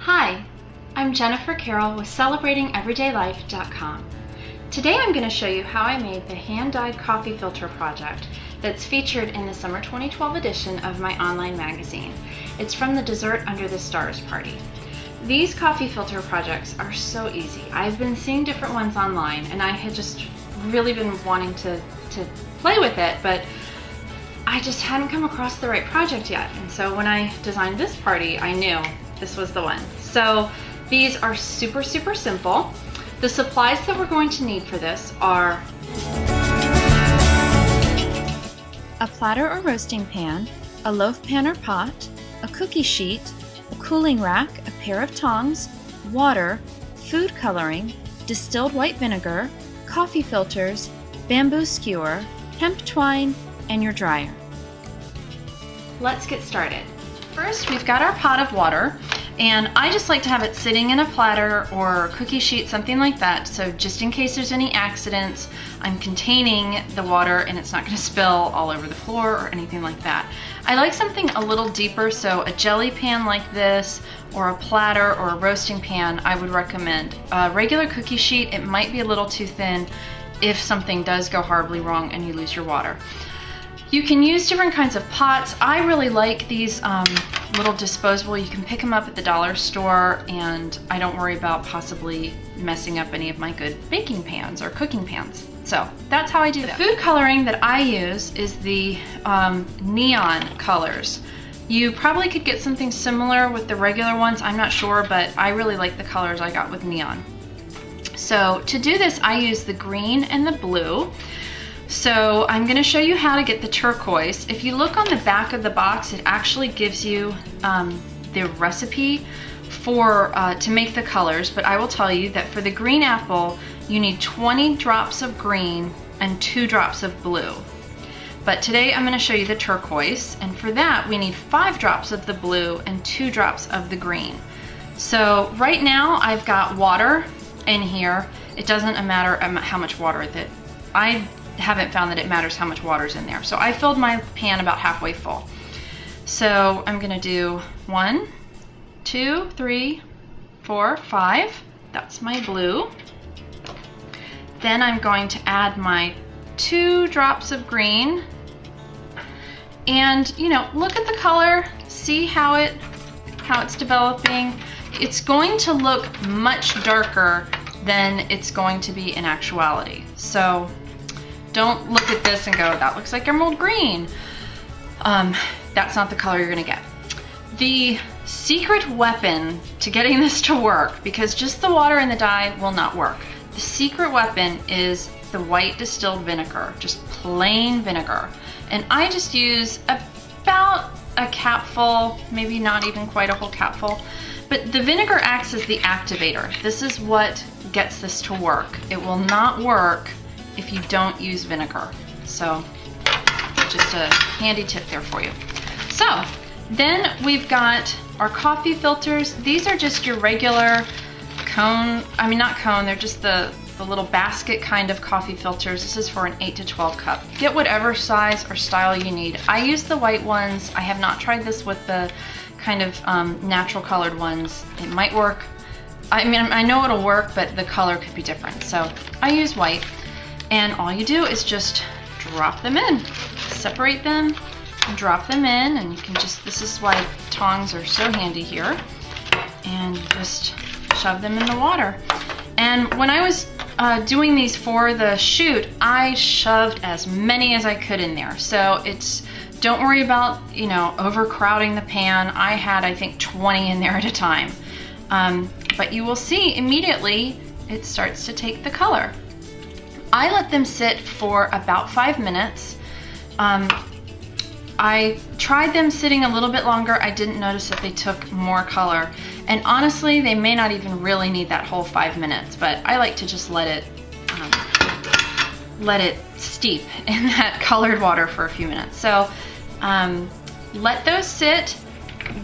Hi, I'm Jennifer Carroll with celebrating.everydaylife.com. Today I'm going to show you how I made the hand-dyed coffee filter project that's featured in the summer 2012 edition of my online magazine. It's from the Dessert Under the Stars party. These coffee filter projects are so easy. I've been seeing different ones online and I had just really been wanting to play with it, but I just hadn't come across the right project yet. And so when I designed this party, I knew this was the one. So these are super simple. The supplies that we're going to need for this are a platter or roasting pan, a loaf pan or pot, a cookie sheet, a cooling rack, a pair of tongs, water, food coloring, distilled white vinegar, coffee filters, bamboo skewer, hemp twine, and your dryer. Let's get started. First, we've got our pot of water, and I just like to have it sitting in a platter or cookie sheet, something like that, so just in case there's any accidents, I'm containing the water and it's not going to spill all over the floor or anything like that. I like something a little deeper, so a jelly pan like this or a platter or a roasting pan I would recommend. A regular cookie sheet, it might be a little too thin if something does go horribly wrong and you lose your water. You can use different kinds of pots. I really like these little disposable. You can pick them up at the dollar store, and I don't worry about possibly messing up any of my good baking pans or cooking pans. So that's how I do that. The food coloring that I use is the neon colors. You probably could get something similar with the regular ones, I'm not sure, but I really like the colors I got with neon. So to do this, I use the green and the blue. So I'm going to show you how to get the turquoise. If you look on the back of the box, it actually gives you the recipe for to make the colors, but I will tell you that for the green apple, you need 20 drops of green and 2 drops of blue. But today I'm going to show you the turquoise, and for that we need 5 drops of the blue and 2 drops of the green. So right now I've got water in here. It doesn't matter how much water that I haven't found that it matters how much water's in there. So I filled my pan about halfway full. So I'm gonna do 1, 2, 3, 4, 5. That's my blue. Then I'm going to add my 2 drops of green. And look at the color, see how it's developing. It's going to look much darker than it's going to be in actuality. So don't look at this and go, that looks like emerald green. That's not the color you're gonna get. The secret weapon to getting this to work, because just the water and the dye will not work, the secret weapon is the white distilled vinegar, just plain vinegar. And I just use about a capful, maybe not even quite a whole capful, but the vinegar acts as the activator. This is what gets this to work. It will not work if you don't use vinegar. So just a handy tip there for you. So then we've got our coffee filters. These are just your regular cone, not cone, they're just the little basket kind of coffee filters. This is for an 8 to 12 cup. Get whatever size or style you need. I use the white ones. I have not tried this with the kind of natural colored ones. It might work. I know it'll work, but the color could be different. So I use white. And all you do is just drop them in. Separate them and drop them in, and you can this is why tongs are so handy here. And you just shove them in the water. And when I was doing these for the shoot, I shoved as many as I could in there. So don't worry about, overcrowding the pan. I had, I think, 20 in there at a time. But you will see immediately it starts to take the color. I let them sit for about 5 minutes. I tried them sitting a little bit longer. I didn't notice that they took more color. And honestly, they may not even really need that whole 5 minutes, but I like to just let it steep in that colored water for a few minutes. So let those sit.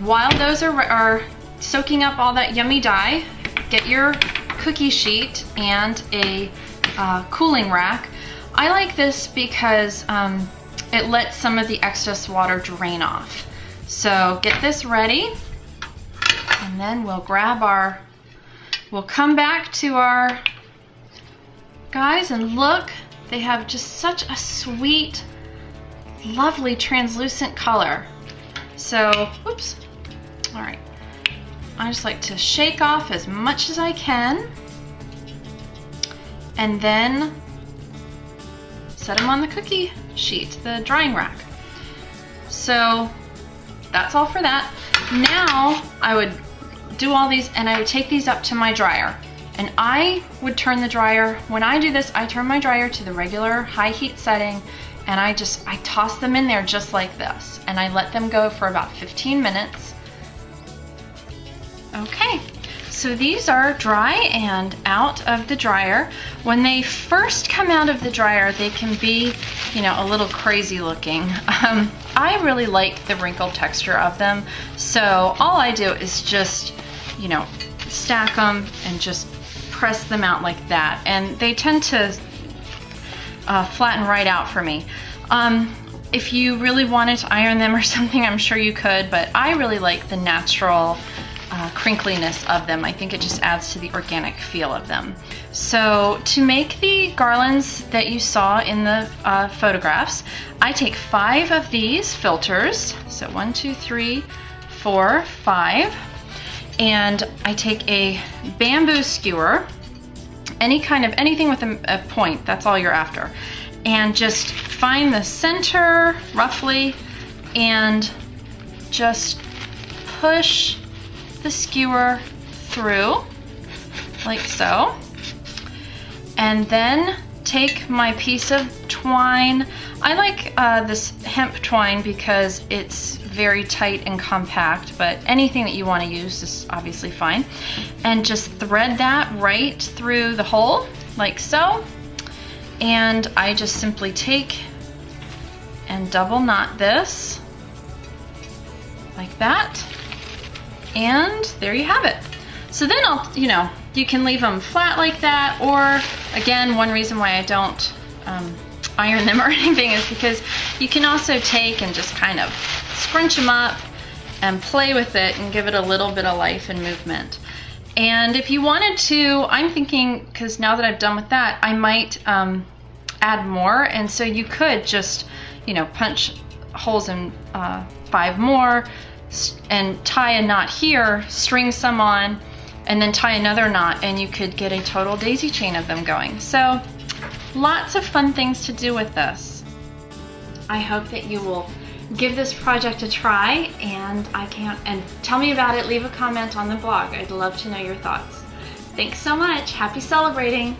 While those are soaking up all that yummy dye, get your cookie sheet and a cooling rack. I like this because it lets some of the excess water drain off. So get this ready, and And then we'll we'll come back to our guys and look, they have just such a sweet, lovely translucent color. So, oops, all right. I just like to shake off as much as I can and then set them on the cookie sheet, the drying rack. So that's all for that. Now I would do all these and I would take these up to my dryer. And I would turn the dryer, when I do this, I turn my dryer to the regular high heat setting and I toss them in there just like this. And I let them go for about 15 minutes. Okay, so these are dry and out of the dryer. When they first come out of the dryer, they can be, you know, a little crazy looking. I really like the wrinkled texture of them. So all I do is just, you know, stack them and just press them out like that. And they tend to flatten right out for me. If you really wanted to iron them or something, I'm sure you could, but I really like the natural crinkliness of them. I think it just adds to the organic feel of them. So to make the garlands that you saw in the photographs, I take 5 of these filters. So 1, 2, 3, 4, 5. And I take a bamboo skewer, anything with a point, that's all you're after. And just find the center roughly and just push the skewer through like so. And then take my piece of twine. I like this hemp twine because it's very tight and compact, but anything that you want to use is obviously fine. And just thread that right through the hole like so. And I just simply take and double knot this like that. And there you have it. So then you can leave them flat like that, or again, one reason why I don't iron them or anything is because you can also take and just kind of scrunch them up and play with it and give it a little bit of life and movement. And if you wanted to, I'm thinking, because now that I've done with that, I might add more. And so you could just, punch holes in 5 more and tie a knot here, string some on, and then tie another knot, and you could get a total daisy chain of them going. So lots of fun things to do with this. I hope that you will give this project a try, and tell me about it. Leave a comment on the blog. I'd love to know your thoughts. Thanks so much. Happy celebrating.